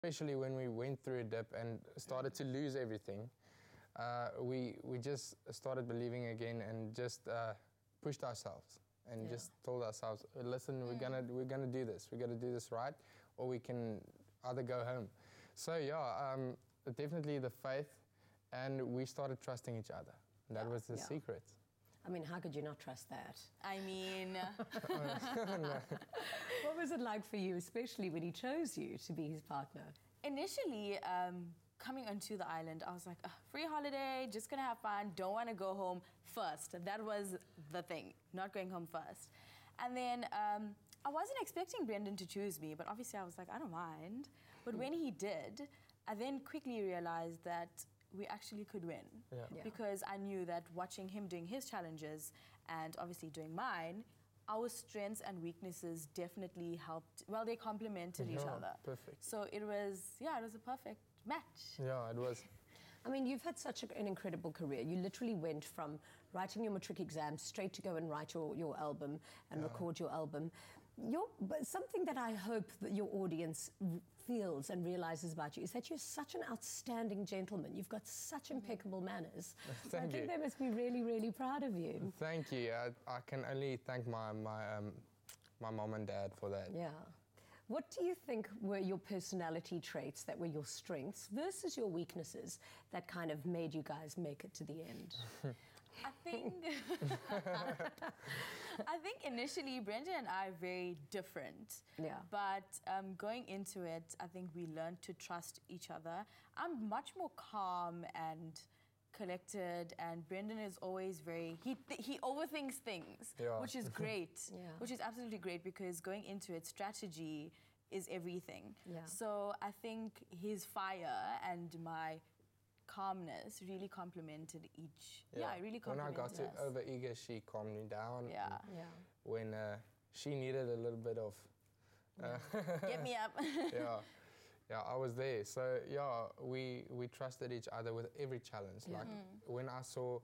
especially when we went through a dip and started to lose everything, we just started believing again and just pushed ourselves and just told ourselves, listen, we're gonna do this. We're gonna do this right, or we can either go home. So yeah, definitely the faith, and we started trusting each other. That was the secret. I mean, how could you not trust that? I mean... What was it like for you, especially when he chose you to be his partner? Initially, coming onto the island, I was like, free holiday, just gonna have fun, don't wanna go home first. That was the thing, not going home first. And then I wasn't expecting Brendan to choose me, but obviously I was like, I don't mind. But when he did, I then quickly realized that we actually could win. Because I knew that watching him doing his challenges and obviously doing mine, our strengths and weaknesses definitely helped, well, they complemented each other. Perfect. So it was a perfect match. Yeah, it was. I mean, you've had such an incredible career. You literally went from writing your matric exam straight to go and write your album and record your album. But something that I hope that your audience feels and realizes about you is that you're such an outstanding gentleman. You've got such impeccable manners. Thank I think you. they must be really, really proud of you. Thank you. I can only thank my mom and dad for that. Yeah. What do you think were your personality traits that were your strengths versus your weaknesses that kind of made you guys make it to the end? I think initially Brendan and I are very different. Yeah. But going into it, I think we learned to trust each other. I'm much more calm and collected, and Brendan is always he overthinks things, which is great, which is absolutely great, because going into it, strategy is everything. So I think his fire and my calmness really complemented each. It really complemented us. When I got too over-eager, she calmed me down. When she needed a little bit of... Get me up. Yeah, I was there. So yeah, we trusted each other with every challenge. Like when I saw,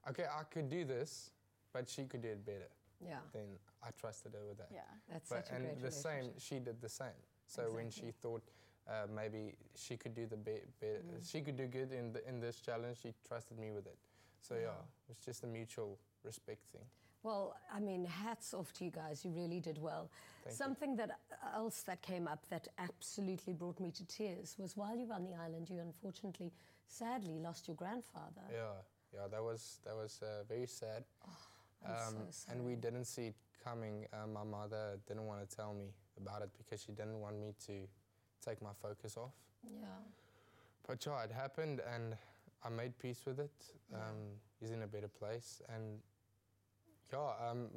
okay, I could do this, but she could do it better. Then I trusted her with that. That's such a great relationship. And the same, she did the same. So when she thought maybe she could do better, she could do good in this challenge, she trusted me with it. So yeah, it was just a mutual respect thing. Well, I mean, hats off to you guys. You really did well. Something else that came up that absolutely brought me to tears was while you were on the island, you unfortunately, sadly, lost your grandfather. Yeah, that was very sad. Oh, I'm so sorry. And we didn't see it coming. My mother didn't want to tell me about it because she didn't want me to take my focus off. Yeah. But yeah, it happened, and I made peace with it. He's in a better place, and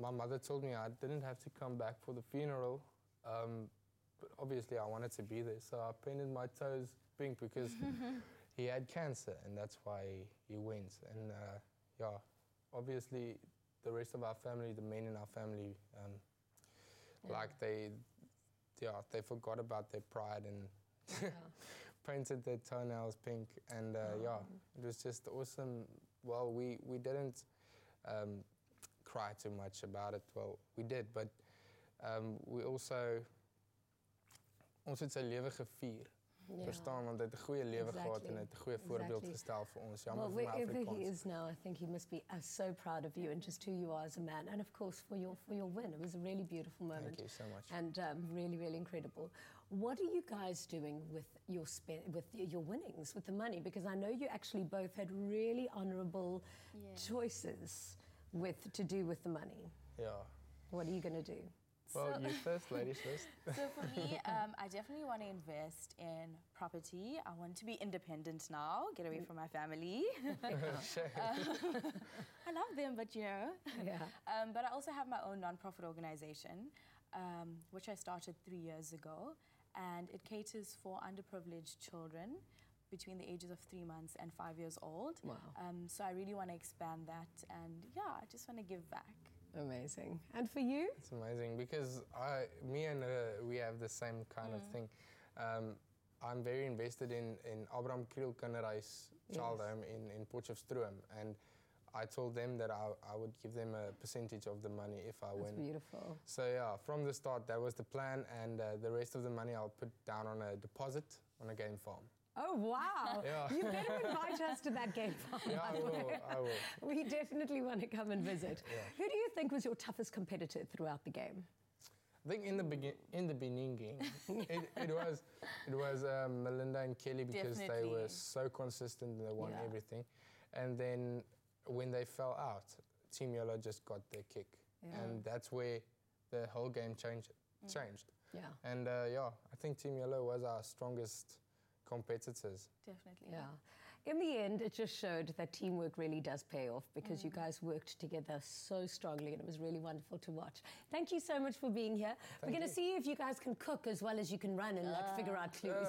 my mother told me I didn't have to come back for the funeral, but obviously I wanted to be there, so I painted my toes pink because he had cancer, and that's why he went. And obviously the rest of our family, the men in our family, like they forgot about their pride and painted their toenails pink, and it was just awesome. Well, we didn't cry too much about it. Well, we did, but we also het sy lewe gevier. Verstaan, want hy het 'n goeie lewe gehad en hy het 'n goeie voorbeeld gestel vir ons. Well, wherever he is now, I think he must be so proud of you and just who you are as a man, and of course for your win. It was a really beautiful moment. Thank you so much. And really, really incredible. What are you guys doing with your winnings, with the money? Because I know you actually both had really honourable choices to do with the money. Yeah. What are you going to do? Well, you first, ladies first. So for me, I definitely want to invest in property. I want to be independent now, get away from my family. I love them, but you know. But I also have my own non-profit organization, which I started 3 years ago, and it caters for underprivileged children between the ages of 3 months and 5 years old. Wow. So I really want to expand that, and I just want to give back. Amazing. And for you? It's amazing because me and we have the same kind of thing. I'm very invested in Abraham Kriel Kinderhuis child home in Potchefstroom, and I told them that I would give them a percentage of the money if I win. That's beautiful. So yeah, from the start, that was the plan, and the rest of the money I'll put down on a deposit on a game farm. Oh, wow. Yeah. You better invite us to that game farm. Yeah, I will. We definitely want to come and visit. Yeah. Who do you think was your toughest competitor throughout the game? I think in the beginning game, it was Melinda and Kelly, because they were so consistent and they won everything. And then when they fell out, Team Yellow just got their kick. And that's where the whole game changed. Yeah. And I think Team Yellow was our strongest competitors. Definitely. Yeah. In the end, it just showed that teamwork really does pay off, because you guys worked together so strongly, and it was really wonderful to watch. Thank you so much for being here. We're going to see if you guys can cook as well as you can run and figure out clues.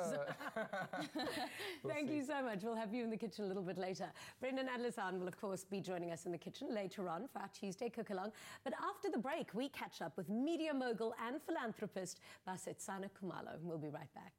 Thank you so much. We'll have you in the kitchen a little bit later. Brendan and Lisanne will, of course, be joining us in the kitchen later on for our Tuesday cook-along. But after the break, we catch up with media mogul and philanthropist Basetsana Khumalo. We'll be right back.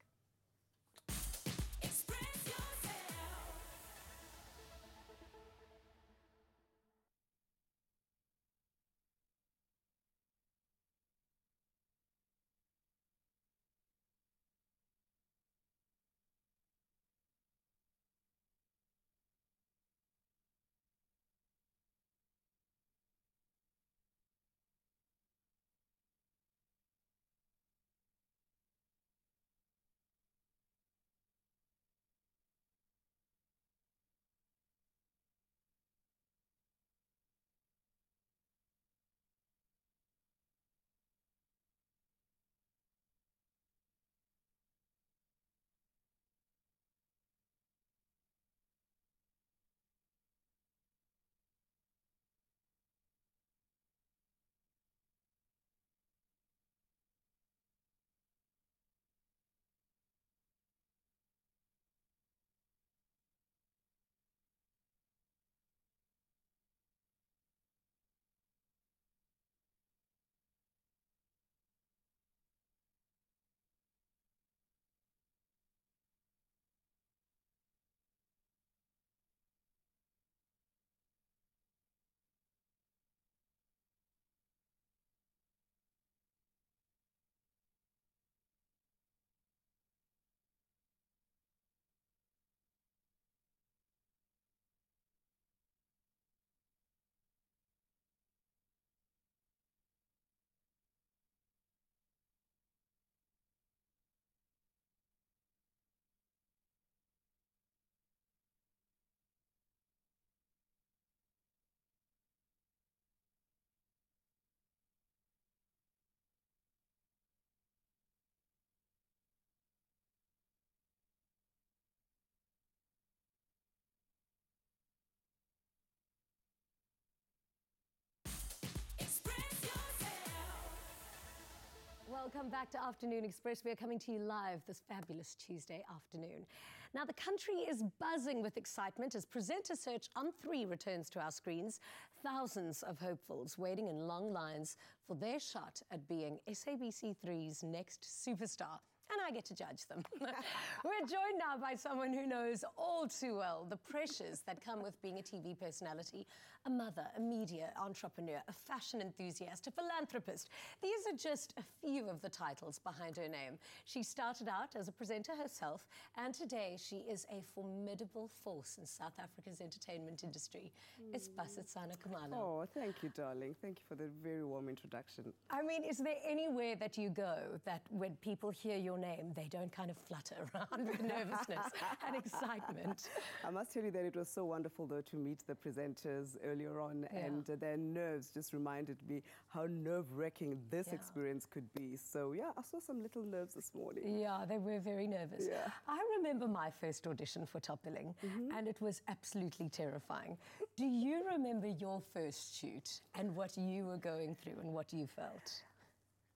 Welcome back to Afternoon Express. We are coming to you live this fabulous Tuesday afternoon. Now, the country is buzzing with excitement as Presenter Search on 3 returns to our screens. Thousands of hopefuls waiting in long lines for their shot at being SABC3's next superstar. And I get to judge them. We're joined now by someone who knows all too well the pressures that come with being a TV personality, a mother, a media entrepreneur, a fashion enthusiast, a philanthropist. These are just a few of the titles behind her name. She started out as a presenter herself, and today she is a formidable force in South Africa's entertainment industry. It's Basetsana Khumalo. Oh, thank you, darling. Thank you for the very warm introduction. I mean, is there anywhere that you go that when people hear your name, they don't kind of flutter around with nervousness and excitement? I must tell you that it was so wonderful, though, to meet the presenters earlier on, and their nerves just reminded me how nerve-wracking this experience could be. So, yeah, I saw some little nerves this morning. Yeah, they were very nervous. Yeah. I remember my first audition for Top Billing, and it was absolutely terrifying. Do you remember your first shoot and what you were going through and what you felt?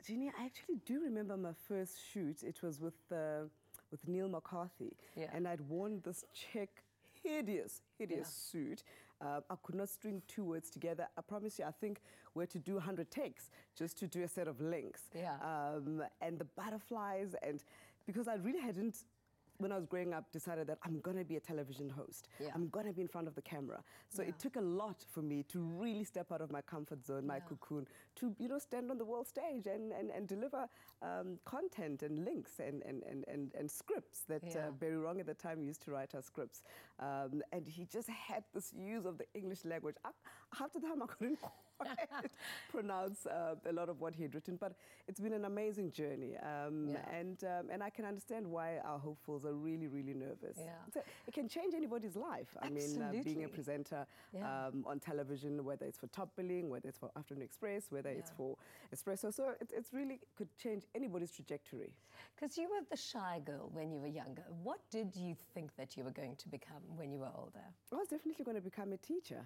Jeannie, I actually do remember my first shoot. It was with Neil McCarthy, and I'd worn this check, hideous suit. I could not string 2 words together. I promise you, I think we had to do 100 takes just to do a set of links. And the butterflies, and because I really hadn't when I was growing up, decided that I'm going to be a television host. Yeah. I'm going to be in front of the camera. So it took a lot for me to really step out of my comfort zone, my cocoon, to stand on the world stage and deliver content and links and scripts that Barry Wrong at the time used to write our scripts. And he just had this use of the English language. Half the time I couldn't quite pronounce a lot of what he had written, but it's been an amazing journey. And I can understand why our hopefuls are really, really nervous. It can change anybody's life. Absolutely. I mean, being a presenter on television, whether it's for Top Billing, whether it's for Afternoon Express, whether it's for Espresso. So it's really could change anybody's trajectory. Because you were the shy girl when you were younger. What did you think that you were going to become when you were older? I was definitely going to become a teacher.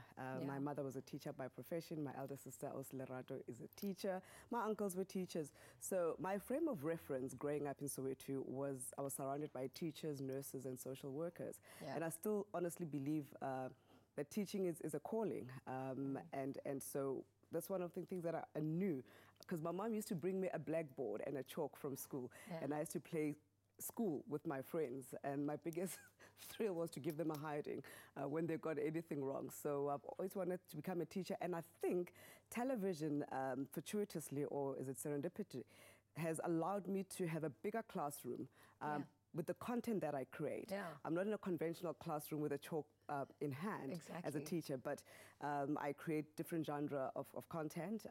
My mother was a teacher by profession. My elder sister, Lerato, is a teacher. My uncles were teachers. So my frame of reference growing up in Soweto was I was surrounded by teachers, nurses, and social workers. And I still honestly believe that teaching is a calling. And so that's one of the things that I knew. Because my mom used to bring me a blackboard and a chalk from school. And I used to play school with my friends, and my biggest thrill was to give them a hiding when they got anything wrong. So I've always wanted to become a teacher, and I think television, fortuitously, or is it serendipity, has allowed me to have a bigger classroom with the content that I create. I'm not in a conventional classroom with a chalk in hand as a teacher, but I create different genre of content,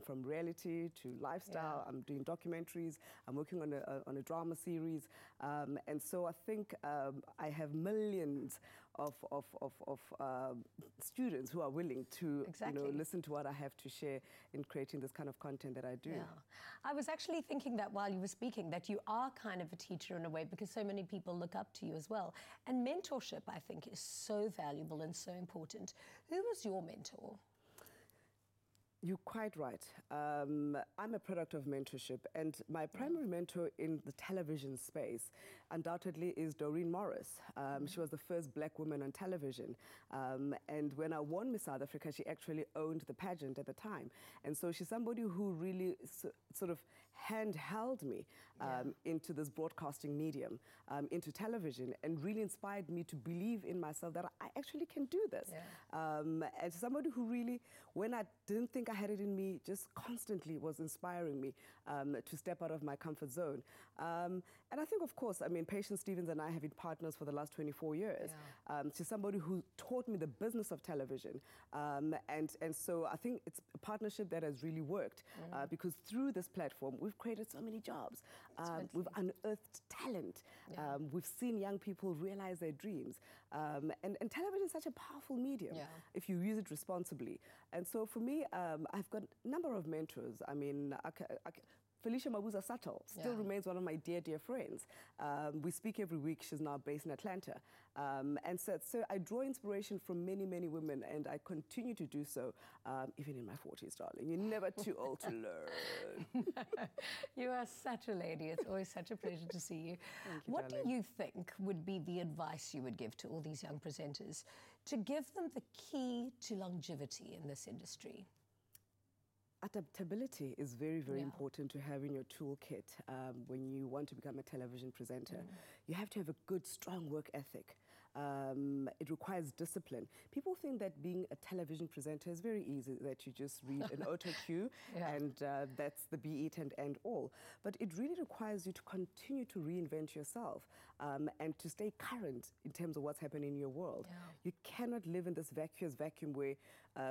from reality to lifestyle. I'm doing documentaries. I'm working on a drama series, and so I think I have millions of students who are willing to listen to what I have to share in creating this kind of content that I do. I was actually thinking that while you were speaking, that you are kind of a teacher in a way, because so many people look up to you as well. And mentorship, I think, is so valuable and so important. Who was your mentor? You're quite right. I'm a product of mentorship, and my primary mentor in the television space undoubtedly is Doreen Morris. She was the first black woman on television. And when I won Miss South Africa, she actually owned the pageant at the time. And so she's somebody who really sort of handheld me into this broadcasting medium, into television, and really inspired me to believe in myself that I actually can do this. And somebody who really, when I didn't think I had it in me, just constantly was inspiring me to step out of my comfort zone. And I think, of course, I mean, Patience Stevens and I have been partners for the last 24 years. She's somebody who taught me the business of television. And so I think it's a partnership that has really worked because through this platform, we've created so many jobs. We've unearthed talent. We've seen young people realize their dreams. And television is such a powerful medium if you use it responsibly. And so for me, I've got a number of mentors. I mean, Felicia Mabuza Sato still remains one of my dear, dear friends. We speak every week. She's now based in Atlanta. And so I draw inspiration from many, many women, and I continue to do so, even in my 40s, darling. You're never too old to learn. You are such a lady. It's always such a pleasure to see you. Thank you, what darling. do you think would be the advice you would give to all these young presenters to give them the key to longevity in this industry? Adaptability is very, very important to have in your toolkit when you want to become a television presenter. You have to have a good, strong work ethic. It requires discipline. People think that being a television presenter is very easy, that you just read an auto cue and that's the be it and end all. But it really requires you to continue to reinvent yourself and to stay current in terms of what's happening in your world. You cannot live in this vacuous vacuum where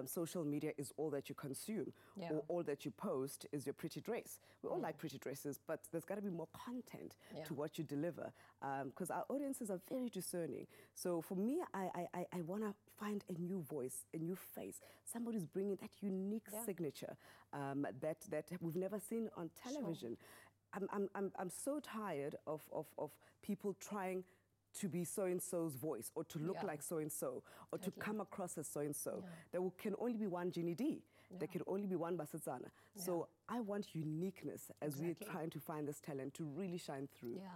social media is all that you consume or all that you post is your pretty dress. We all like pretty dresses, but there's got to be more content to what you deliver because our audiences are very discerning. So for me, I want to find a new voice, a new face, somebody who's bringing that unique signature that we've never seen on television. I'm so tired of people trying to be so-and-so's voice or to look like so-and-so or to come across as so-and-so. There can only be one Ginny D. There can only be one Basetsana. So I want uniqueness as we're trying to find this talent to really shine through. Yeah.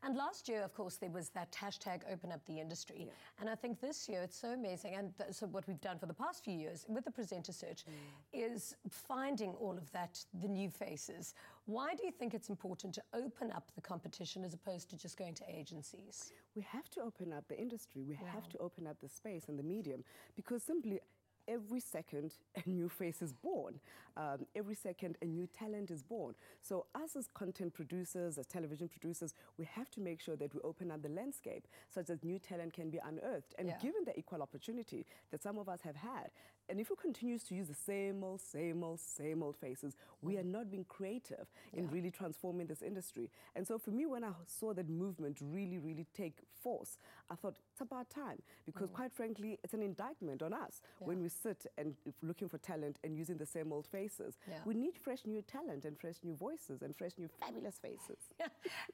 And last year, of course, there was that hashtag open up the industry. Yeah. And I think this year it's so amazing. And so what we've done for the past few years with the presenter search is finding all of that, the new faces. Why do you think it's important to open up the competition as opposed to just going to agencies? We have to open up the industry. We have to open up the space and the medium, because simply every second a new face is born. Every second a new talent is born. So us as content producers, as television producers, we have to make sure that we open up the landscape such that new talent can be unearthed and given the equal opportunity that some of us have had. And if we continue to use the same old faces, we are not being creative in really transforming this industry. And so for me, when I saw that movement really take force, I thought it's about time, because quite frankly, it's an indictment on us when we sit and looking for talent and using the same old faces. We need fresh new talent and fresh new voices and fresh new fabulous faces.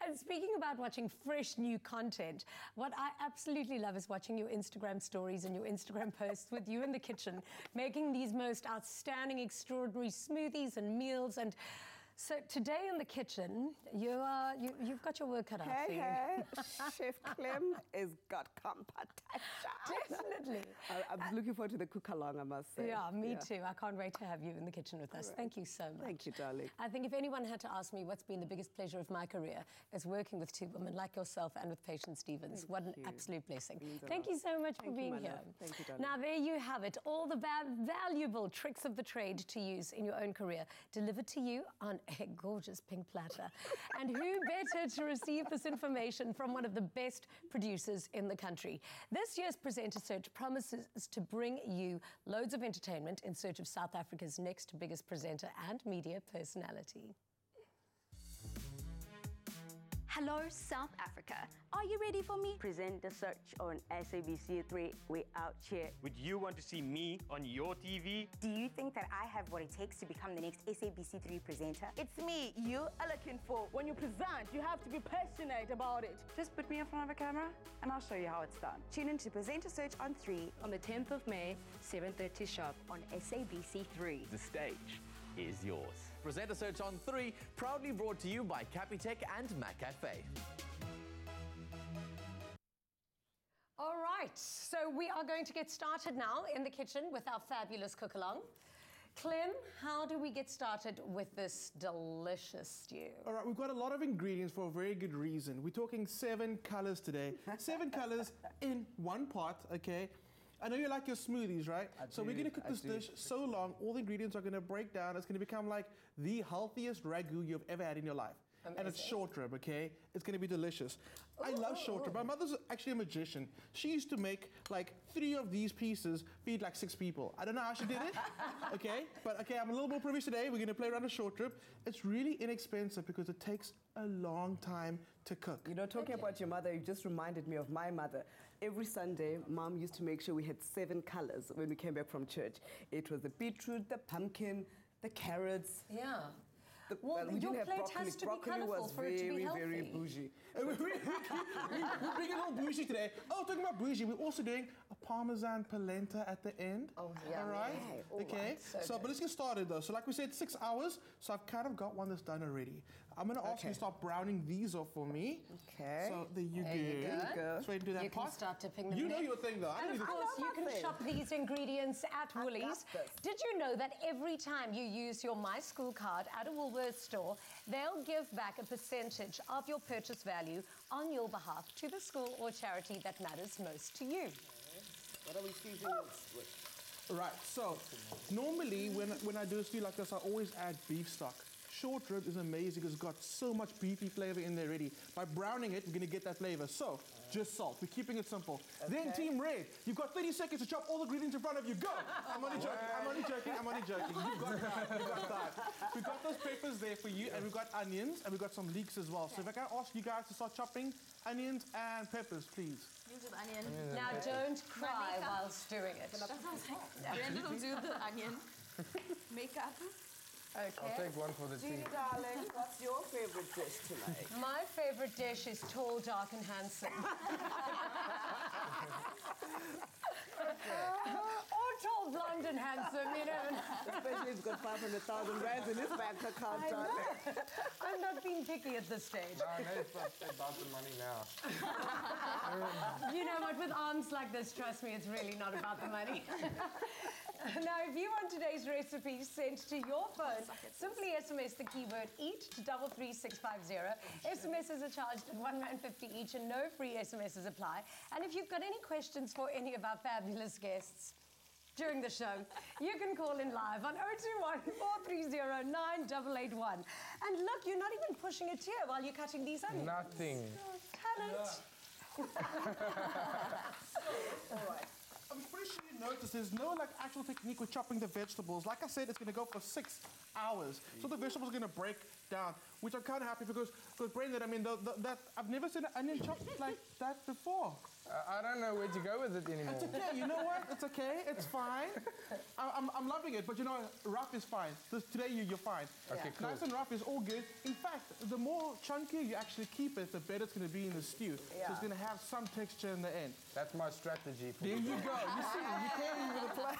And speaking about watching fresh new content, what I absolutely love is watching your Instagram stories and your Instagram posts with you in the kitchen, making these most outstanding, extraordinary smoothies and meals. And so today in the kitchen, you've got your work cut out for you. Hey, Chef Clem has got competition. Definitely. I'm looking forward to the cook-along, I must say. Yeah, me too. I can't wait to have you in the kitchen with us. Thank you so much. Thank you, darling. I think if anyone had to ask me what's been the biggest pleasure of my career, is working with two women like yourself and with Patience Stevens. What an absolute blessing. Thank you so much for being here. Thank you, darling. Now, there you have it. All the valuable tricks of the trade to use in your own career, delivered to you on a gorgeous pink platter. And who better to receive this information from one of the best producers in the country? This year's Presenter Search promises to bring you loads of entertainment in search of South Africa's next biggest presenter and media personality. Hello, South Africa. Are you ready for me? Presenter Search on SABC3. We're out here. Would you want to see me on your TV? Do you think that I have what it takes to become the next SABC3 presenter? It's me you are looking for. When you present, you have to be passionate about it. Just put me in front of a camera and I'll show you how it's done. Tune in to Presenter Search on 3 on the 10th of May, 7:30 sharp on SABC3. The stage is yours. Presenter Search on 3, proudly brought to you by Capitec and MacCafe. All right, so we are going to get started now in the kitchen with our fabulous cook-along. Clem, how do we get started with this delicious stew? All right, we've got a lot of ingredients for a very good reason. We're talking 7 colors today. 7 colors in one pot, okay? I know you like your smoothies, right? So we're going to cook this dish so long, all the ingredients are going to break down. It's going to become like the healthiest ragu you've ever had in your life. Amazing. And it's short rib, okay? It's going to be delicious. I love short rib. My mother's actually a magician. She used to make like 3 of these pieces, feed like 6 people. I don't know how she did it, okay? But okay, I'm a little more privileged today. We're going to play around a short rib. It's really inexpensive because it takes a long time to cook. You know, talking about your mother, you just reminded me of my mother. Every Sunday, Mom used to make sure we had 7 colors when we came back from church. It was the beetroot, the pumpkin, the carrots. Yeah. Well, we your didn't have plate broccoli. has to be Broccoli colourful was for it to be healthy. very bougie. We're bringing a little bougie today. Oh, talking about bougie, we're also doing a Parmesan polenta at the end. Oh, yeah. All right? Yeah. Okay. Right. So but let's get started though. So like we said, 6 hours. So I've kind of got one that's done already. I'm going to ask you to start browning these off for me. Okay. So there you go. So do that you can start dipping them You in. know your thing though. And of course, you can shop these ingredients at Woolies. Did you know that every time you use your My School card at a Woolworths store, they'll give back a percentage of your purchase value on your behalf to the school or charity that matters most to you? What are we seasoning this with? Right, so normally when I do a stew like this, I always add beef stock. Short rib is amazing because it's got so much beefy flavor in there already. By browning it, we're going to get that flavor. So, just salt. We're keeping it simple. Okay. Then Team Red, you've got 30 seconds to chop all the ingredients in front of you. Go! I'm only joking. You've got time. We've got those peppers there for you, and we've got onions, and we've got some leeks as well. So if I can ask you guys to start chopping onions and peppers, please. You do the onion. Now, don't cry whilst doing it. Brenda will do the onion. Makeup. Okay. I'll take one for the team. Judy, darling, what's your favorite dish tonight? My favorite dish is tall, dark, and handsome. Or tall, blonde, and handsome, you know. Especially if he's got 500,000 rands in his bank account, darling. I'm not being picky at this stage. No, it's not about the money now. You know what, with arms like this, trust me, it's really not about the money. Now, if you want today's recipe sent to your phone, simply SMS the keyword EAT to 33650. SMSs are charged at R1.50 each and no free SMSs apply. And if you've got any questions for any of our fabulous guests during the show, you can call in live on 021-430-9881. And look, you're not even pushing a tear while you're cutting these onions. Nothing. Talent. All right. I'm pretty sure you noticed there's no actual technique with chopping the vegetables. Like I said, it's going to go for 6 hours. So the vegetables are going to break down, which I'm kind of happy because Brendan, I mean, that I've never seen an onion chopped like that before. I don't know where to go with it anymore. It's okay. You know what? It's okay. It's fine. I'm loving it. But you know, rough is fine. Today you're fine. Okay, cool. Nice and rough is all good. In fact, the more chunkier you actually keep it, the better it's going to be in the stew. Yeah. So it's going to have some texture in the end. That's my strategy. There you go. You see, you came with a plan.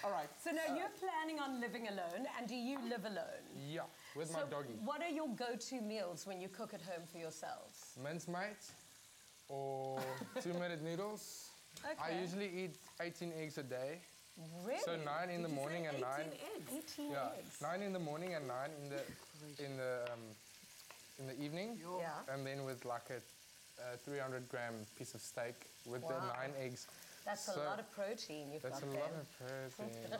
All right. So now you're planning on living alone, and do you live alone? Yeah, with my doggy. What are your go-to meals when you cook at home for yourselves? Mincemeat or 2-minute noodles. Okay. I usually eat 18 eggs a day. Really? So 9 in the morning and 9. 18 Yeah, eggs. 9 in the morning and 9 in the evening. Yeah. And then with like a 300-gram piece of steak with the 9 eggs. That's a lot of protein you've got there. That's a lot of protein.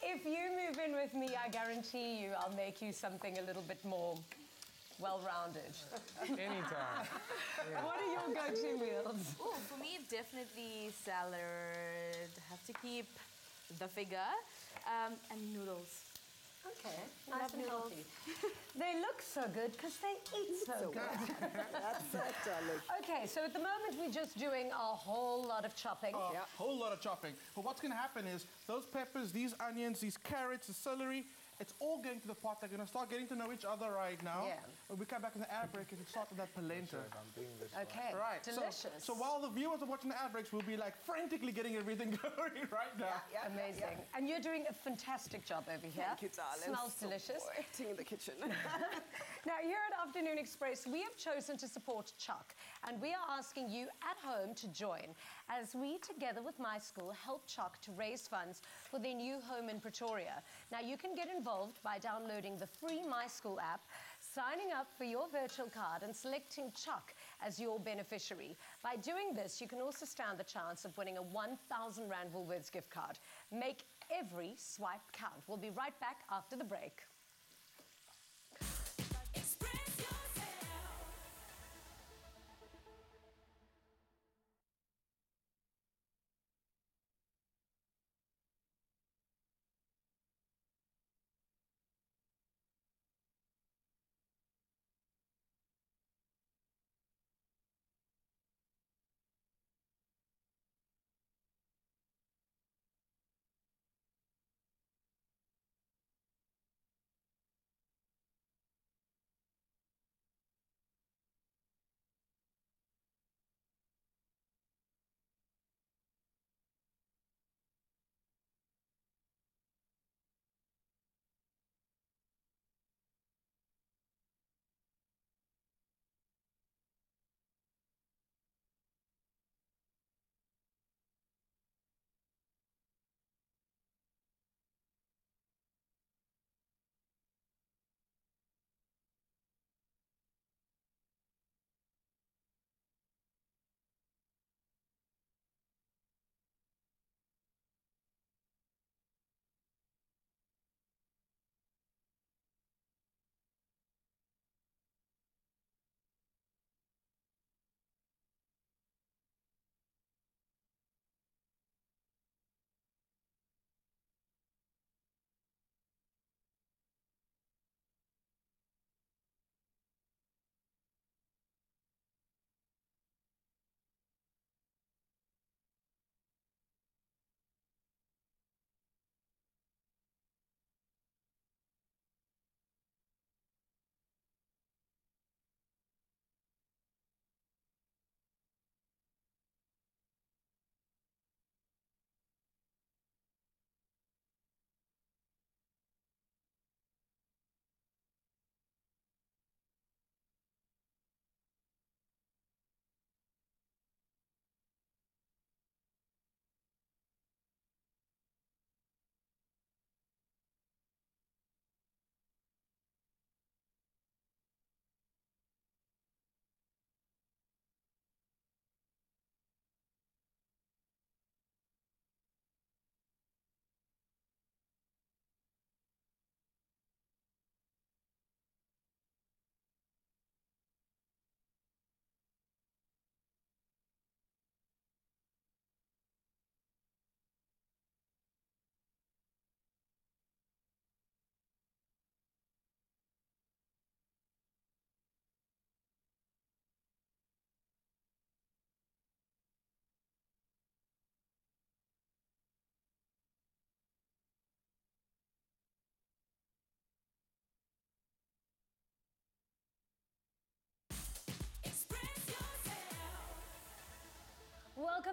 If you move in with me, I guarantee you I'll make you something a little bit more well-rounded. Anytime. Yeah. What are your go-to meals? Oh, for me, definitely salad. Have to keep the figure. And noodles. Okay, nice and healthy. They look so good because they eat so good. That's it, darling. Okay, so at the moment we're just doing a whole lot of chopping. A whole lot of chopping. But what's going to happen is those peppers, these onions, these carrots, the celery, it's all going to the pot. They're going to start getting to know each other right now. Yeah. When we come back in the ad break, and start with that polenta. Okay, Right. delicious. So while the viewers are watching the ad breaks, we'll be like frantically getting everything going right now. Amazing. And you're doing a fantastic job over here. Thank you, darling. Smells delicious. Waiting in the kitchen. Now, here at Afternoon Express, we have chosen to support Chuck, and we are asking you at home to join as we, together with my school, help Chuck to raise funds for their new home in Pretoria. Now, you can get involved by downloading the free My School app, signing up for your virtual card and selecting Chuck as your beneficiary. By doing this, you can also stand the chance of winning a 1,000 Rand Woolworths gift card. Make every swipe count. We'll be right back after the break.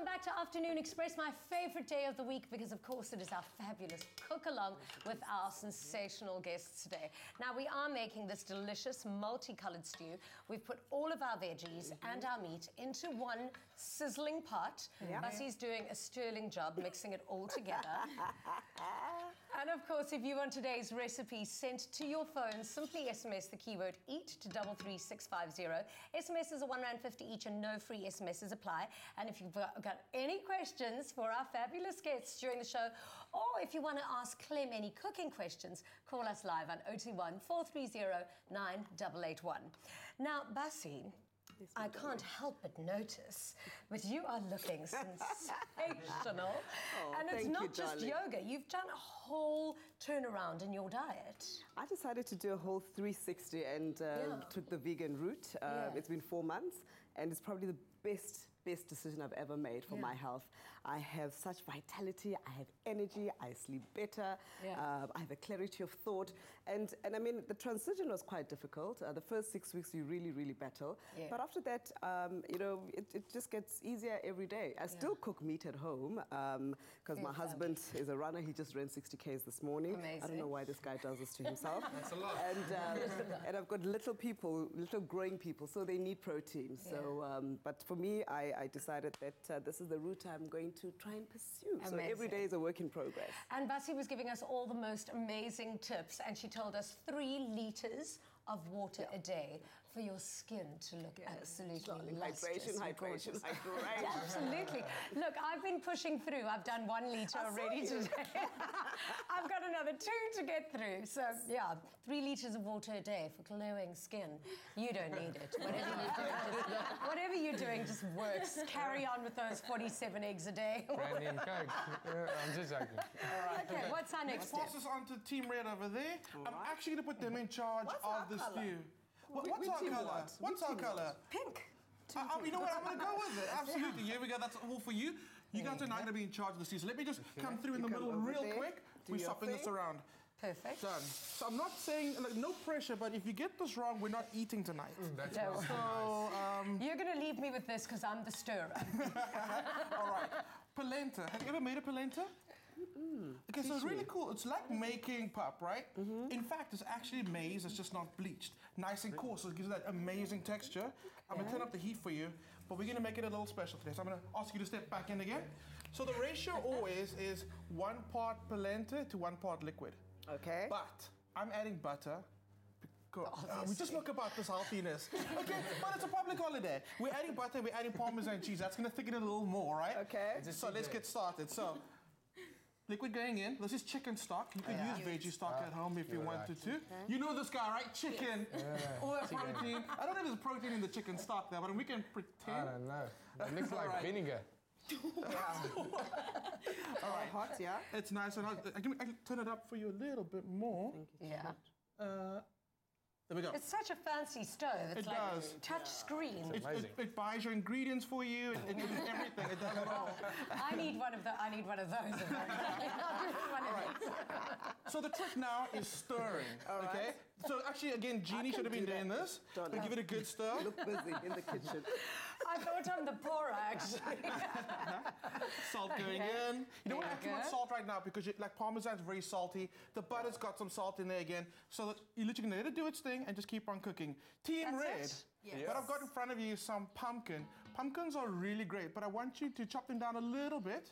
Welcome back to Afternoon Express, my favorite day of the week because, of course, it is our fabulous cook-along with our sensational guests today. Now, we are making this delicious multicolored stew. We've put all of our veggies and our meat into one sizzling pot. Basie's doing a sterling job mixing it all together. And, of course, if you want today's recipe sent to your phone, simply SMS the keyword EAT to 33650. SMSs are R1.50 each and no free SMSs apply. And if you've got any questions for our fabulous guests during the show, or if you want to ask Clem any cooking questions, call us live on 021 430 9881. Now, Basie, I can't help but notice, but you are looking sensational. And it's not just yoga. You've done a whole turnaround in your diet. I decided to do a whole 360 and took the vegan route. It's been 4 months, and it's probably the best decision I've ever made for my health. I have such vitality, I have energy, I sleep better, I have a clarity of thought. And I mean, the transition was quite difficult. The first 6 weeks you really battle. But after that, you know, it just gets easier every day. I still cook meat at home because my husband is a runner. He just ran 60 Ks this morning. Amazing. I don't know why this guy does this to himself. That's a lot. And I've got little people, little growing people, so they need protein. So, but for me, I decided that this is the route I'm going to try and pursue. Amazing. So every day is a work in progress. And Basie was giving us all the most amazing tips, and she told us 3 litres of water a day for your skin to look absolutely lustrous. Hydration. Absolutely. Look, I've been pushing through. I've done 1 litre already today. I've got another 2 to get through. So, yeah, 3 litres of water a day for glowing skin. You don't need it. Whatever you're doing just works. Carry on with those 47 eggs a day. Brandy and Coke. I'm just joking. Okay, what's our next step? Let's pass this on to Team Red over there. I'm actually going to put them in charge of the stew. What's our colour? What's our colour? Pink. You know what? I'm going to go with it. Absolutely. Here we go. That's all for you. You guys are now going to be in charge of the stew. So let me just come through in the middle real quick. We're swapping this around. Perfect. Done. So I'm not saying, like, no pressure, but if you get this wrong, we're not eating tonight. That's so, you're going to leave me with this because I'm the stirrer. All right. Polenta. Have you ever made a polenta? Okay, so it's really cool. It's like making pap, right? In fact, it's actually maize. It's just not bleached. Nice and coarse, so it gives it that amazing texture. I'm going to turn up the heat for you, but we're going to make it a little special today. So I'm going to ask you to step back in again. So the ratio always is 1 part polenta to 1 part liquid. Okay. But I'm adding butter. We just look about this healthiness. Okay, but it's a public holiday. We're adding butter, we're adding Parmesan cheese. That's going to thicken it a little more, right? Okay. So let's get started. So, liquid going in. This is chicken stock. You could use veggie stock at home if you wanted to. You know this guy, right? Chicken. All that protein. I don't know if there's protein in the chicken stock there, but we can pretend. I don't know. It looks like vinegar. All right. Hot, yeah? It's nice and hot. I can turn it up for you a little bit more. There we go. It's such a fancy stove. It's like touch screen. It buys your ingredients for you. It does everything. It does it all. I need one of those. So the trick now is stirring. Okay. So actually, again, Jeannie should have been doing this. But give it a good stir. Look busy in the kitchen. I thought I'm the pourer, actually. Salt going in. You don't want to add too much salt right now because like Parmesan's very salty. The butter's got some salt in there again. So that you're literally going to let it do its thing and just keep on cooking. Team Red. What I've got in front of you is some pumpkin. Pumpkins are really great, but I want you to chop them down a little bit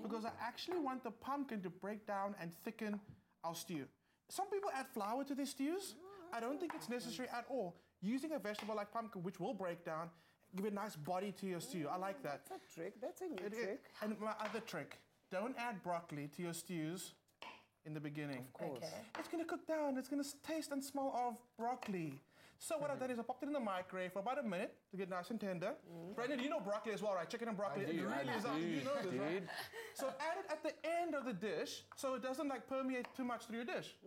because I actually want the pumpkin to break down and thicken our stew. Some people add flour to their stews. I don't think it's necessary at all. Using a vegetable like pumpkin, which will break down, give a nice body to your stew. I like that. That's a trick. That's a new trick. And my other trick, don't add broccoli to your stews in the beginning. Of course. Okay. It's going to cook down. It's going to taste and smell of broccoli. So what I've done is I popped it in the microwave for about a minute to get nice and tender. Brandon, you know broccoli as well, right? Chicken and broccoli. You know this, right? So add it at the end of the dish so it doesn't like permeate too much through your dish.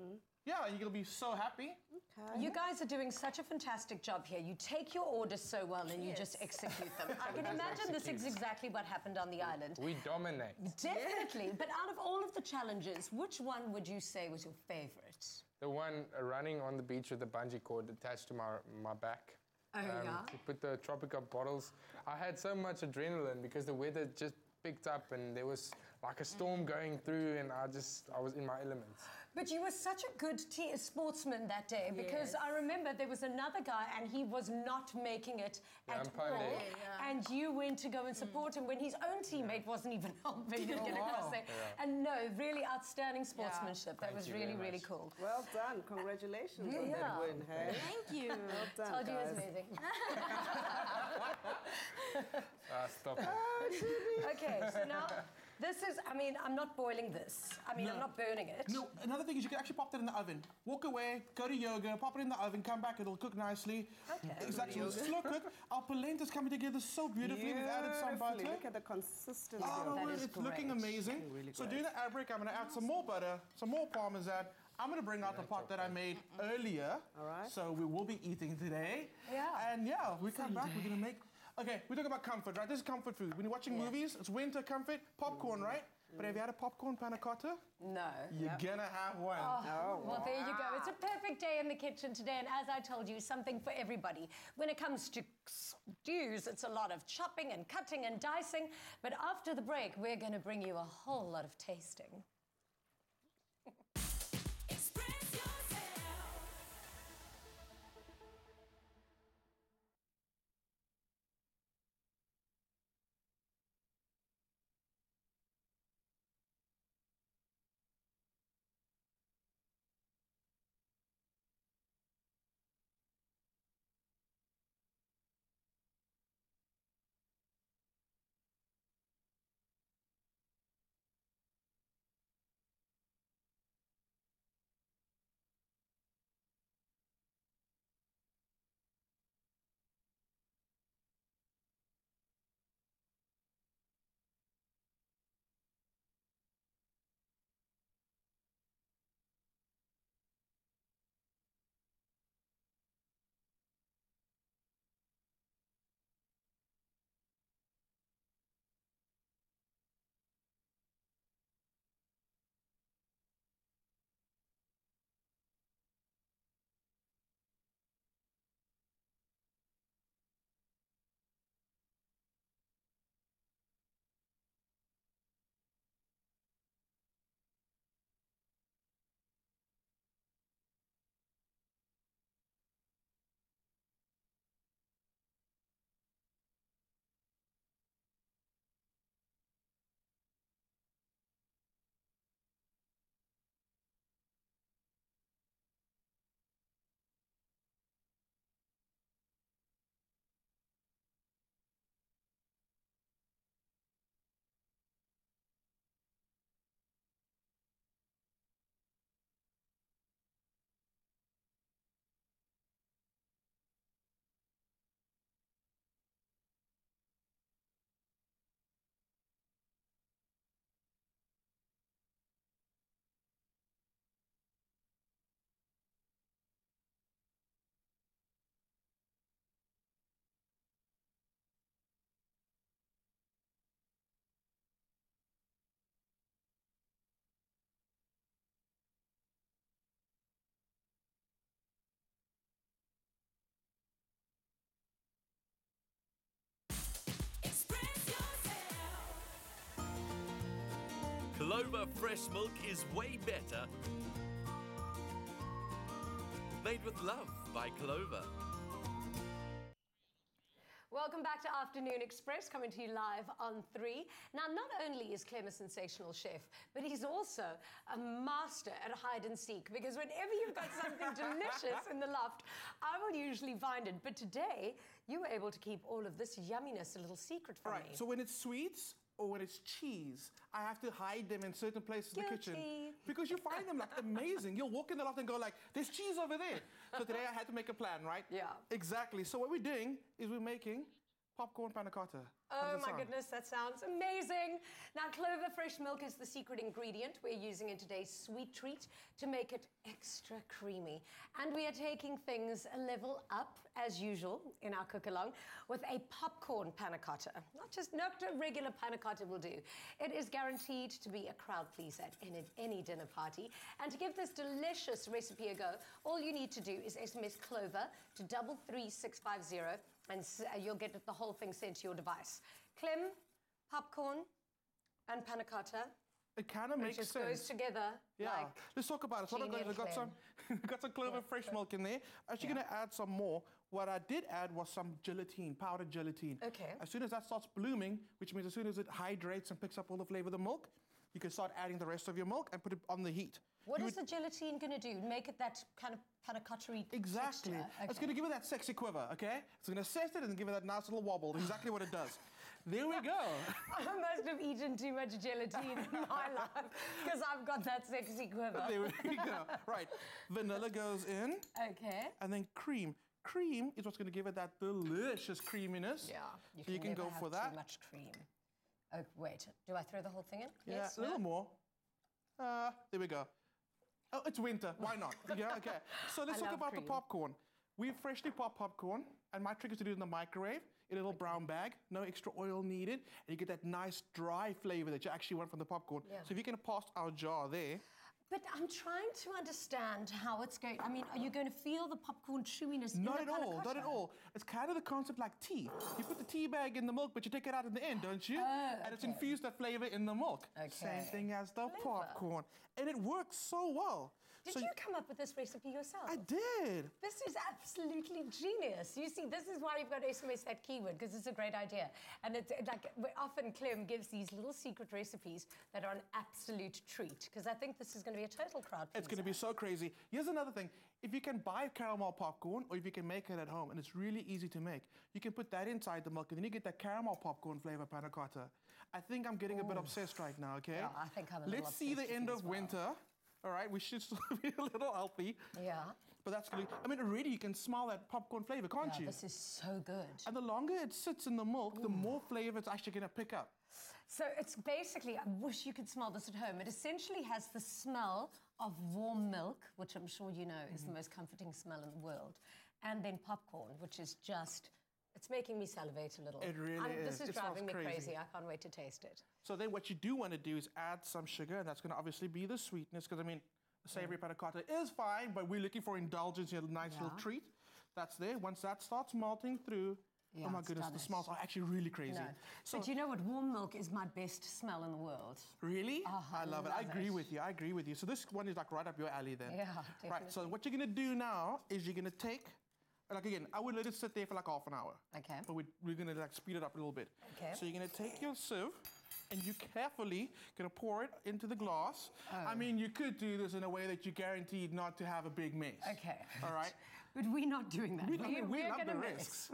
Yeah, you'll be so happy. Okay. You guys are doing such a fantastic job here. You take your orders so well and you just execute them. I can imagine this is exactly what happened on the island. We dominate. Definitely. But out of all of the challenges, which one would you say was your favorite? The one running on the beach with the bungee cord attached to my back. To put the Tropika bottles. I had so much adrenaline because the weather just picked up and there was like a storm going through and I was in my elements. But you were such a good sportsman that day because I remember there was another guy and he was not making it at all. And you went to go and support him when his own teammate wasn't even helping to get across there. And no, really outstanding sportsmanship. That was really, really cool. Well done. Congratulations on that win, hey? Thank you. Well done, Told you it was amazing. Stop it. Okay, so now this is, I mean, I'm not boiling this. I mean, I'm not burning it. No, another thing is you can actually pop that in the oven. Walk away, go to yoga, pop it in the oven, come back, it'll cook nicely. Okay. It's actually slow cook. Our polenta's coming together so beautifully. We've added some butter. Look at the consistency. Oh, it's looking amazing. Really so during the ad break, I'm going to add some more butter, some more Parmesan. I'm going to bring out the pot that I made earlier. All right. So we will be eating today. Yeah. And yeah, we come back, we're going to make... Okay, we talk about comfort, right? This is comfort food. When you're watching movies, it's winter comfort, popcorn, right? But have you had a popcorn panna cotta? No. You're gonna have one. Well, there you go. It's a perfect day in the kitchen today, and as I told you, something for everybody. When it comes to stews, it's a lot of chopping and cutting and dicing, but after the break, we're going to bring you a whole lot of tasting. Clover fresh milk is way better. Made with love by Clover. Welcome back to Afternoon Express, coming to you live on 3. Now, not only is Clem a sensational chef, but he's also a master at hide and seek, because whenever you've got something delicious in the loft, I will usually find it. But today, you were able to keep all of this yumminess a little secret from me. So when it's sweets or when it's cheese, I have to hide them in certain places in the kitchen. Because you find them like amazing. You'll walk in the loft and go like, there's cheese over there. So today I had to make a plan, right? Yeah. Exactly. So what we're doing is we're making popcorn panna cotta. Oh my goodness, that sounds amazing. Now, Clover fresh milk is the secret ingredient we're using in today's sweet treat to make it extra creamy. And we are taking things a level up, as usual, in our cook-along, with a popcorn panna cotta. Not a regular panna cotta will do. It is guaranteed to be a crowd pleaser at any dinner party. And to give this delicious recipe a go, all you need to do is SMS Clover to 33650, and you'll get the whole thing sent to your device. Clem, popcorn, and panna cotta. It kind of makes sense. It just goes together. Yeah. Like let's talk about it. So I've got some Clover fresh milk in there. I'm actually going to add some more. What I did add was some gelatine, powdered gelatine. Okay. As soon as that starts blooming, which means as soon as it hydrates and picks up all the flavor of the milk, you can start adding the rest of your milk and put it on the heat. What is the gelatine going to do? Make it that kind of panna cotta-y Exactly. texture? Okay. It's going to give it that sexy quiver, okay? It's going to assess it and give it that nice little wobble. Exactly what it does. There we go. I must have eaten too much gelatine in my life because I've got that sexy quiver. There we go. Right. Vanilla goes in. Okay. And then cream. Cream is what's going to give it that delicious creaminess. Yeah. So you can go for that. Too much cream. Oh, wait. Do I throw the whole thing in? Yeah, Yes, a little more. There we go. Oh, it's winter. Why not? Yeah, okay. So let's talk about the popcorn. We've freshly popped popcorn, and my trick is to do it in the microwave in a little brown bag. No extra oil needed, and you get that nice dry flavor that you actually want from the popcorn. Yeah. So if you can pass our jar there. But I'm trying to understand how it's going. I mean, are you going to feel the popcorn chewiness? Not at all. Not at all. It's kind of the concept like tea. You put the tea bag in the milk, but you take it out in the end, don't you? Oh, and it's infused that flavor in the milk. Okay. Same thing as the popcorn, and it works so well. Did you come up with this recipe yourself? I did. This is absolutely genius. You see, this is why you've got to SMS that keyword, because it's a great idea. And it's like, often Clem gives these little secret recipes that are an absolute treat, because I think this is going to be a total crowd pleaser. It's going to be so crazy. Here's another thing. If you can buy caramel popcorn, or if you can make it at home, and it's really easy to make, you can put that inside the milk, and then you get that caramel popcorn flavor panna cotta. I think I'm getting a bit obsessed right now, okay? Yeah, I think I'm a little Let's see the end of winter. All right, we should still be a little healthy. Yeah. But that's good. I mean, already you can smell that popcorn flavor, can't you? This is so good. And the longer it sits in the milk, the more flavor it's actually going to pick up. So it's basically, I wish you could smell this at home. It essentially has the smell of warm milk, which I'm sure you know is the most comforting smell in the world, and then popcorn, which is just... It's making me salivate a little. It really is. This is driving me crazy. I can't wait to taste it. So then what you do want to do is add some sugar, and that's going to obviously be the sweetness, because, I mean, a savory panna cotta is fine, but we're looking for indulgence, a nice little treat. That's there. Once that starts melting through, oh my goodness, the smells are actually really crazy. No. So, but you know what? Warm milk is my best smell in the world. Really? Oh, I love it. I agree with you. I agree with you. So this one is like right up your alley then. Yeah, definitely. Right, so what you're going to do now is you're going to take... Like again, I would let it sit there for like half an hour. Okay. But we're gonna like speed it up a little bit. Okay. So you're gonna take your sieve and you carefully gonna pour it into the glass. I mean, you could do this in a way that you're guaranteed not to have a big mess. Okay. All right. But we're not doing that. We love the gonna risks.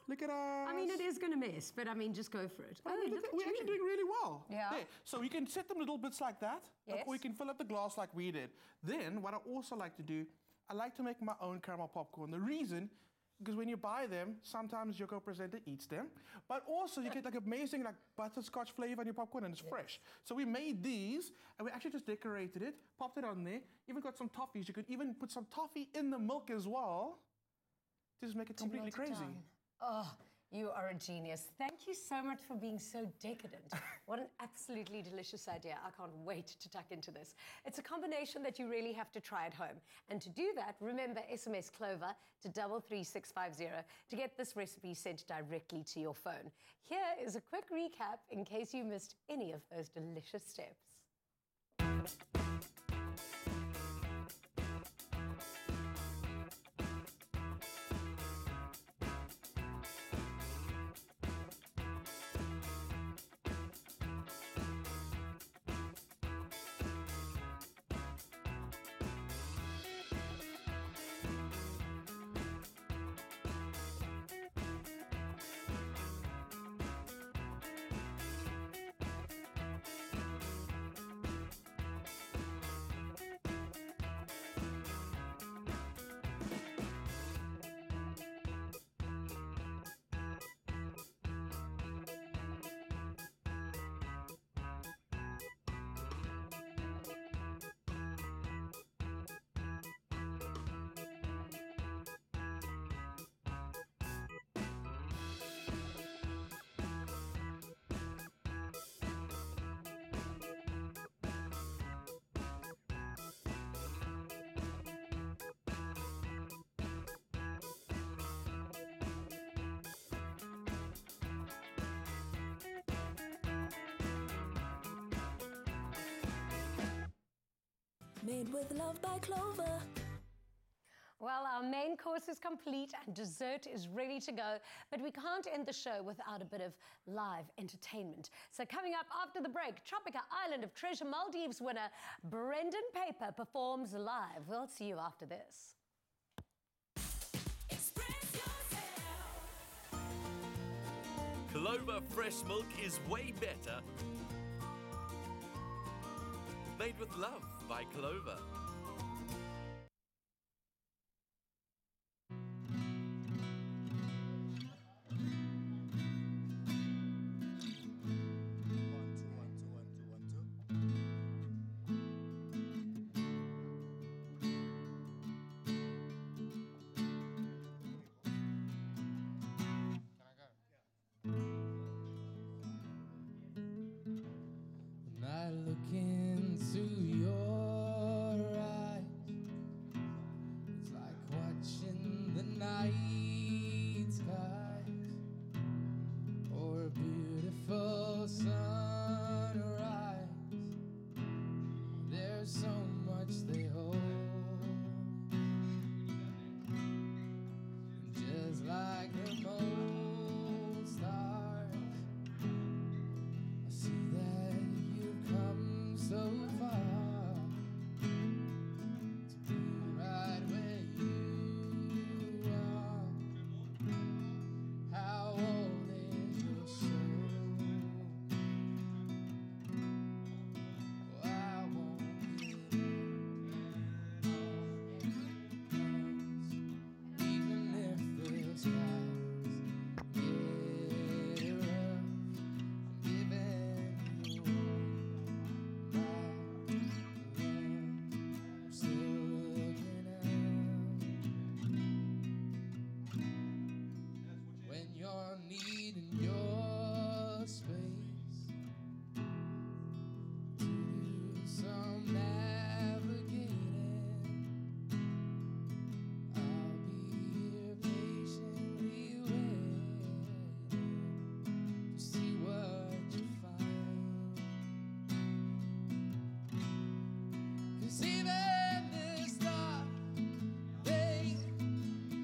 Look at us. I mean, it is going to mess, but I mean, just go for it. We're actually doing really well. Yeah. There. So you can set them little bits like that, yes. Or you can fill up the glass like we did. Then, what I also like to do, I like to make my own caramel popcorn. The reason, because when you buy them, sometimes your co-presenter eats them, but also you get like amazing like butterscotch flavor on your popcorn, and it's fresh. So we made these, and we actually just decorated it, popped it on there, even got some toffees. You could even put some toffee in the milk as well, to just make it completely crazy. Oh, you are a genius. Thank you so much for being so decadent. What an absolutely delicious idea. I can't wait to tuck into this. It's a combination that you really have to try at home. And to do that, remember SMS Clover to 33650 to get this recipe sent directly to your phone. Here is a quick recap in case you missed any of those delicious steps. made with love by Clover. Well, our main course is complete and dessert is ready to go, but we can't end the show without a bit of live entertainment. So coming up after the break, Tropika Island of Treasure Maldives winner Brendan Peyper performs live. We'll see you after this. Clover fresh milk is way better. Made with love by Clover. I look into your eyes, it's like watching the night skies or a beautiful sunrise. There's so much they hold, and just like the old stars, I see that you've come so far to be right where you are. How old is your soul? Oh, I won't give up, even if the skies get rough. I'm giving you I'm still looking out. When you're needing your space to do some navigating, I'll be here patiently waiting to see what you find. 'Cause even the stars, they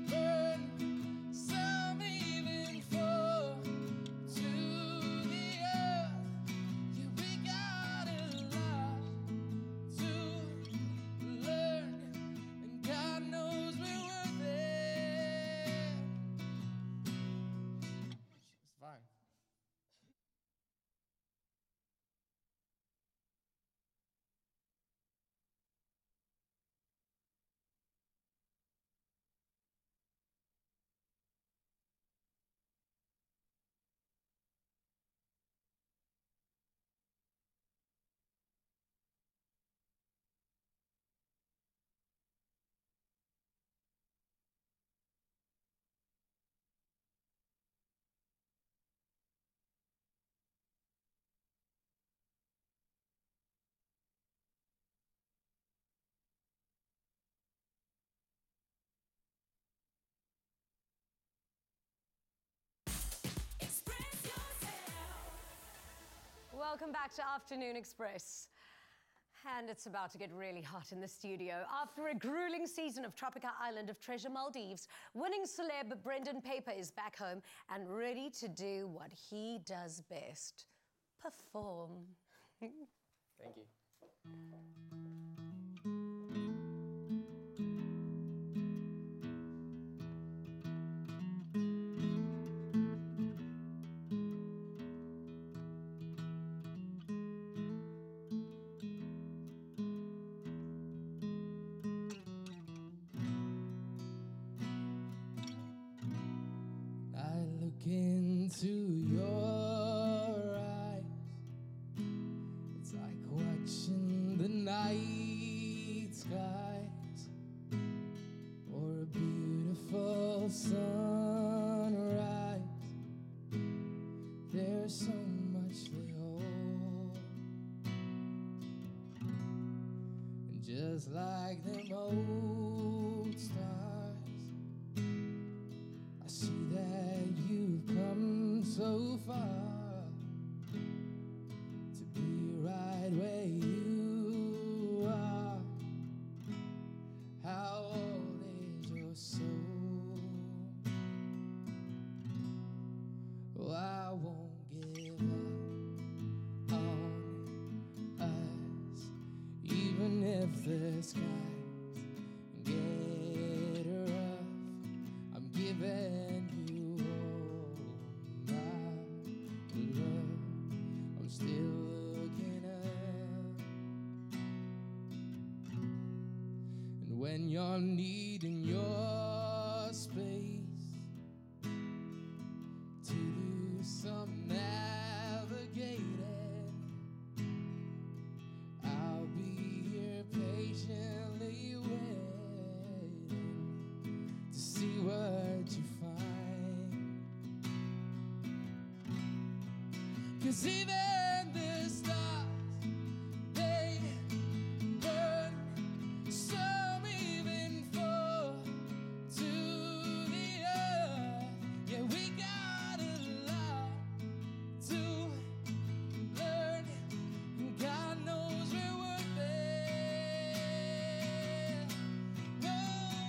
burn, some even fall to the earth. Yeah, we got a lot to learn, and God knows we're worth it. It's fine. Welcome back to Afternoon Express. And it's about to get really hot in the studio. After a grueling season of Tropika Island of Treasure Maldives, winning celeb Brendan Peyper is back home and ready to do what he does best, perform. Thank you. I look into your eyes, it's like watching the night skies or a beautiful sunrise. There's so much they hold, and just like them old stars, I see that you've come so far to be right where you are. the skies get rough, I'm giving you all my love. I'm still looking up, and when you're needing your space to do some navigating, I'll be here patiently waiting to see what you find. 'Cause even the stars, they burn, some even fall to the earth. Yeah, we got a lot to learn, and God knows we're worth it. No,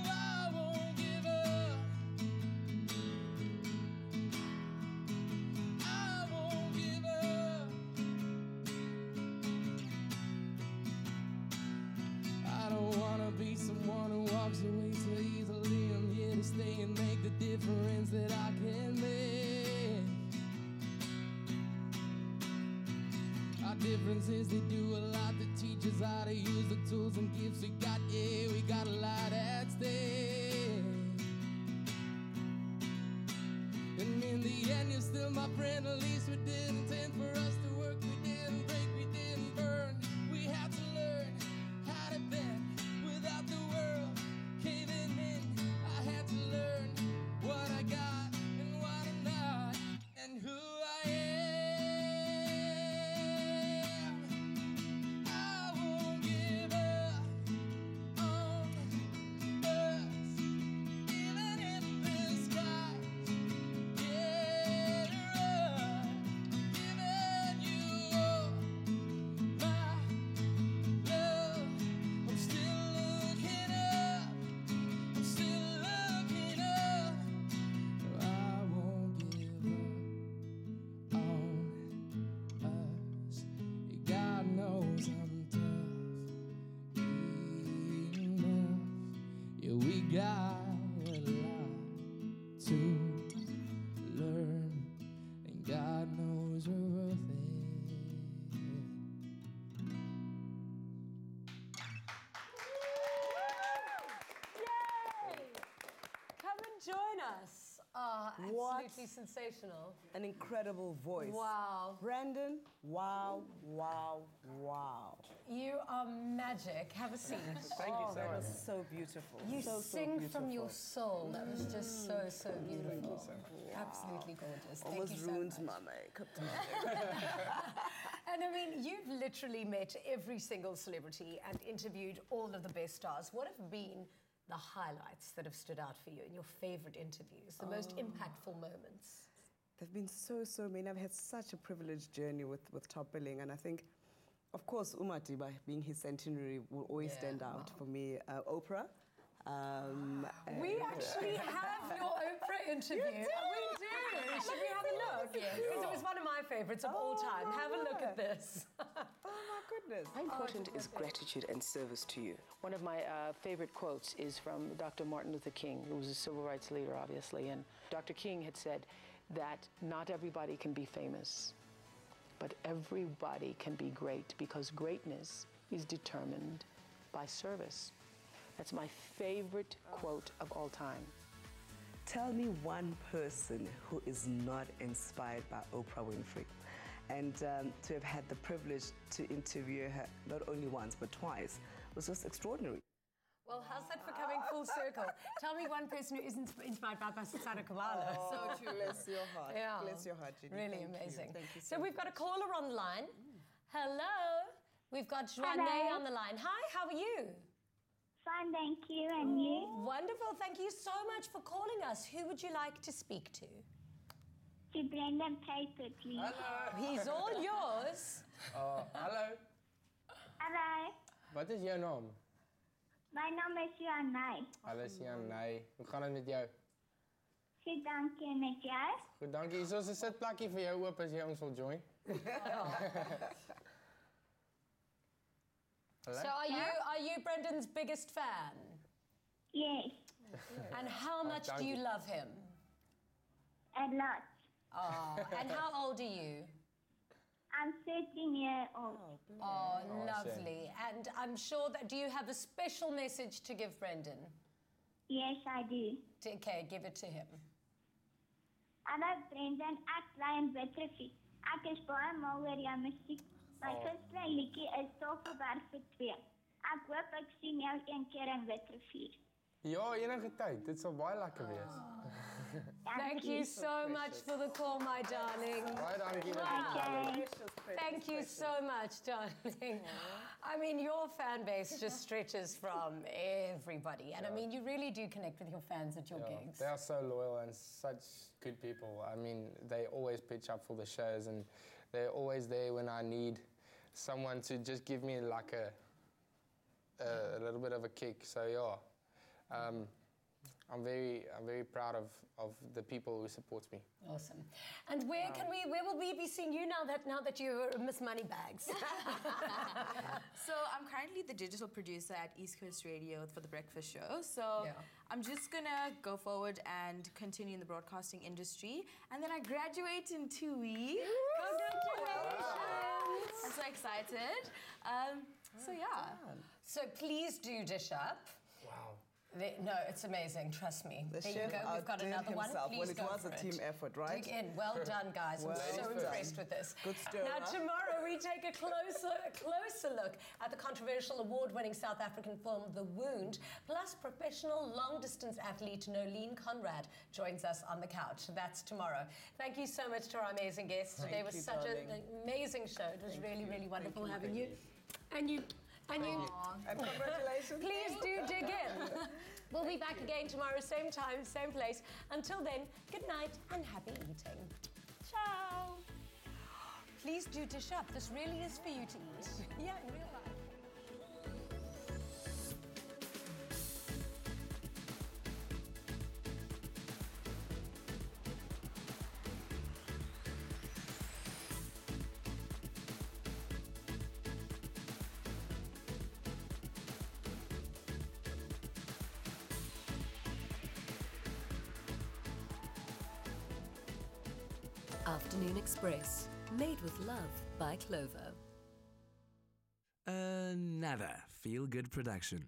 I won't give up. I won't give up. I don't wanna be someone who walks away so easily. I'm here to stay and make the difference that I can make. Our difference is they do a lot to teach us how to use the tools and gifts we got. Yeah, we got a lot at stake. And in the end, you're still my friend. At least we didn't intend for us to work. We didn't break, we didn't burn. We had to learn how to bend without the world caving in. I had to learn what I got and what I'm not, and who I am. I won't give up on us, even if the skies get rough. Giving you all my love. I'm still looking up. I'm still looking up. No, I won't give up on us. God knows I'm tough enough. Yeah, we got a lot to learn, and God knows we're worth it. Yay! Come and join us. Absolutely sensational. An incredible voice. Wow. Brandon, wow, wow, wow. You are magic. Have a seat. Thank you so much. That was so beautiful. You so sing beautiful. from your soul. That was just so, so beautiful. Absolutely gorgeous. Thank Almost you so ruins much. my makeup. And I mean, you've literally met every single celebrity and interviewed all of the best stars. What have been the highlights that have stood out for you in your favorite interviews, the most impactful moments? There've been so many. I've had such a privileged journey with Top Billing, and I think, of course, Umatiba, being his centenary, will always stand out for me. Oprah. We actually have your Oprah interview. You do? We do. Should we have a look? Yes. Because it was one of my favorites of all time. Have a look at this. Oh my goodness. How important is gratitude and service to you? One of my favorite quotes is from Dr. Martin Luther King, who was a civil rights leader, obviously. And Dr. King had said that not everybody can be famous, but everybody can be great, because greatness is determined by service. That's my favorite quote of all time. Tell me one person who is not inspired by Oprah Winfrey. And to have had the privilege to interview her not only once but twice was just extraordinary. Well, how's that for coming full circle? Tell me one person who isn't inspired by Basetsana Khumalo. So true. Bless your heart. Yeah. Bless your heart, Judy. Really Thank amazing. You. Thank you so we've got a caller on the line. Hello. We've got Joanne on the line. Hi, how are you? Fine, thank you. And you? Wonderful. Thank you so much for calling us. Who would you like to speak to? To Brendan Peyper, please. Hello. He's all yours. Hallo. Hallo. Wat is jouw naam? Mijn naam is Lisanne. Hallo Lisanne. Hoe gaat het met jou? Goed, dankie. En met jou? Goed, dankie. Hier is een zitplekje voor jou oop as jy ons wil join. Hello? So are you Brendan's biggest fan? Yes. And how much do you love him? A lot. Oh, and how old are you? I'm 13 years old. Oh, lovely. And I'm sure that, do you have a special message to give Brendan? Yes, I do. Okay, give it to him. Hallo Brendan, ek bly in Witrifuur. Ek is baie mal oor jou musiek. My gunsteling liedjie is Tafelwerk vir 2. Ek hoop ek sien jou een keer in Witrifuur. Ja, enige tyd. Dit sal baie lekker wees. Thank you so much for the call, my darling. Thank you so much, darling. I mean, your fan base just stretches from everybody. And I mean, you really do connect with your fans at your gigs. They are so loyal and such good people. I mean, they always pitch up for the shows and they're always there when I need someone to just give me like a little bit of a kick. So yeah. I'm very proud of the people who support me. Awesome. And where will we be seeing you now that you're Miss Moneybags? So I'm currently the digital producer at East Coast Radio for the Breakfast Show. So I'm just gonna go forward and continue in the broadcasting industry. And then I graduate in 2 weeks. Congratulations! I'm so excited. So yeah. So please do dish up. Wow. No, it's amazing. Trust me. The there you chef go. We've got another one. himself. Please Well, it go was for a team effort, right? Dig in. Well done, guys. Well I'm so done. impressed with this. Good stir, Now, huh? tomorrow we take a closer look at the controversial award-winning South African film The Wound, plus professional long-distance athlete Nolene Conrad joins us on the couch. That's tomorrow. Thank you so much to our amazing guests. Today was such an amazing show. It was really wonderful having you. And you. And congratulations. Please do dig in. We'll be back again tomorrow, same time, same place. Until then, good night and happy eating. Ciao. Please do dish up. This really is for you to eat. Yeah, in real life. Afternoon Express, made with love by Clover. Nada. Feel Good production.